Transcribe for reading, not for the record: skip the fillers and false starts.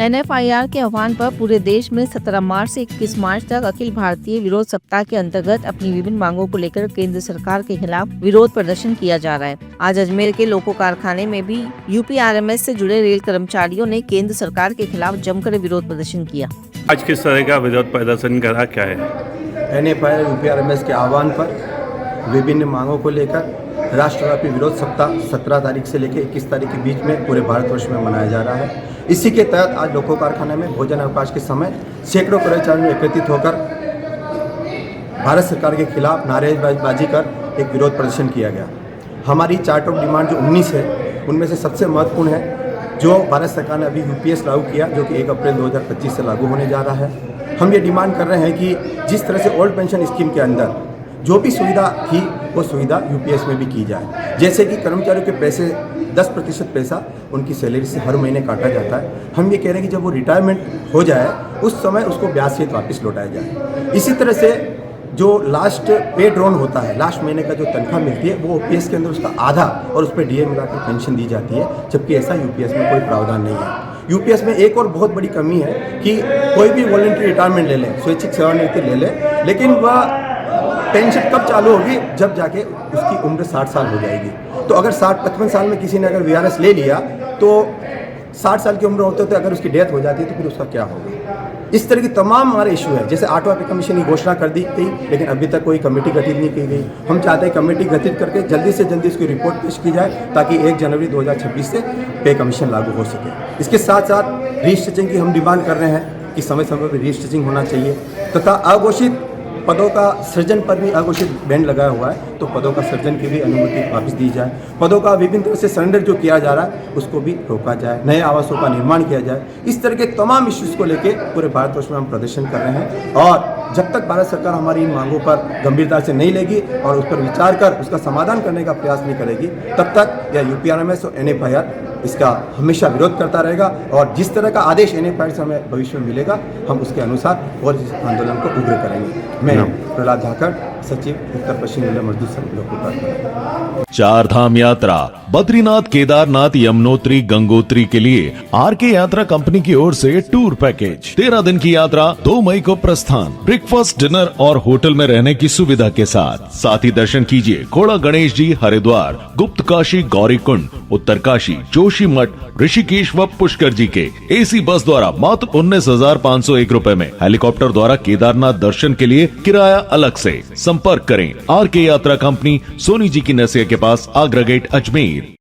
NFIR के आह्वान पर पूरे देश में 17 मार्च से 21 मार्च तक अखिल भारतीय विरोध सप्ताह के अंतर्गत अपनी विभिन्न मांगों को लेकर केंद्र सरकार के खिलाफ विरोध प्रदर्शन किया जा रहा है। आज अजमेर के लोको कारखाने में भी UPRMS से जुड़े रेल कर्मचारियों ने केंद्र सरकार के खिलाफ जमकर विरोध प्रदर्शन किया। आज किस तरह का विरोध प्रदर्शन करा, क्या है? NFIR UPRMS के आह्वान पर विभिन्न मांगों को लेकर राष्ट्रव्यापी विरोध सप्ताह 17 तारीख से लेकर 21 तारीख के बीच में पूरे भारतवर्ष में मनाया जा रहा है। इसी के तहत आज लोको कारखाने में भोजन अवकाश के समय सैकड़ों कर्मचारियों ने एकत्रित होकर भारत सरकार के खिलाफ नारेबाजी कर एक विरोध प्रदर्शन किया गया। हमारी चार्ट ऑफ डिमांड जो 19 है, उनमें से सबसे महत्वपूर्ण है जो भारत सरकार ने अभी UPS लागू किया, जो कि 1 अप्रैल 2025 से लागू होने जा रहा है। हम ये डिमांड कर रहे हैं कि जिस तरह से ओल्ड पेंशन स्कीम के अंदर जो भी सुविधा थी वो सुविधा UPS में भी की जाए। जैसे कि कर्मचारियों के पैसे 10% पैसा उनकी सैलरी से हर महीने काटा जाता है। हम ये कह रहे हैं कि जब वो रिटायरमेंट हो जाए उस समय उसको ब्याज सहित वापस लौटाया जाए। इसी तरह से जो लास्ट पे ड्रॉन होता है, लास्ट महीने का जो तनख्वाह मिलती है वो OPS के अंदर उसका आधा और उस पर DA मिलाकर पेंशन दी जाती है, जबकि ऐसा UPS में कोई प्रावधान नहीं है। UPS में एक और बहुत बड़ी कमी है कि कोई भी वॉलंटरी रिटायरमेंट ले ले, स्वैच्छिक सेवानिवृत्ति ले ले, लेकिन वह पेंशन कब चालू होगी? जब जाके उसकी उम्र 60 साल हो जाएगी। तो अगर 55 साल में किसी ने अगर VRS ले लिया तो 60 साल की उम्र होते होते अगर उसकी डेथ हो जाती है तो फिर उसका क्या होगा? इस तरह की तमाम हमारे इशू है। जैसे 8वां पे कमीशन की घोषणा कर दी गई, लेकिन अभी तक कोई कमेटी गठित नहीं की गई। हम चाहते हैं कमेटी गठित करके जल्दी से जल्दी उसकी रिपोर्ट पेश की जाए ताकि 1 जनवरी 2026 से पे कमीशन लागू हो सके। इसके साथ साथ रीस्ट्रक्चरिंग की हम डिमांड कर रहे हैं कि समय समय पर रीस्ट्रक्चरिंग होना चाहिए तथा अघोषित पदों का सृजन पर भी अघोषित बैंड लगाया हुआ है, तो पदों का सृजन की भी अनुमति वापस दी जाए। पदों का विभिन्न तरह से सरेंडर जो किया जा रहा है उसको भी रोका जाए, नए आवासों का निर्माण किया जाए। इस तरह के तमाम इश्यूज़ को लेके पूरे भारतवर्ष में हम प्रदर्शन कर रहे हैं और जब तक भारत सरकार हमारी इन मांगों पर गंभीरता से नहीं लेगी और उस पर विचार कर उसका समाधान करने का प्रयास नहीं करेगी, तब तक यह UPRMS और NFIR इसका हमेशा विरोध करता रहेगा और जिस तरह का आदेश NFIR से हमें भविष्य में मिलेगा हम उसके अनुसार और इस आंदोलन को उग्र करेंगे। मैं प्रहलाद धाकड़, सचिव उत्तर पश्चिम जिला मजदूर संघ लोको कारखाना। चार धाम यात्रा बद्रीनाथ, केदारनाथ, यमुनोत्री, गंगोत्री के लिए RK यात्रा कंपनी की ओर से टूर पैकेज। 13 दिन की यात्रा 2 मई को प्रस्थान। ब्रेकफास्ट, डिनर और होटल में रहने की सुविधा के साथ ही दर्शन कीजिए खोड़ा गणेश जी, हरिद्वार, गुप्त काशी, गौरीकुंड, उत्तरकाशी, जोशी मठ, ऋषिकेश व पुष्कर जी के AC बस द्वारा मात्र 19,501 रुपए में। हेलीकॉप्टर द्वारा केदारनाथ दर्शन के लिए किराया अलग से। संपर्क करें RK यात्रा कंपनी, सोनी जी की नसिया के पास, आगरा गेट, अजमेर।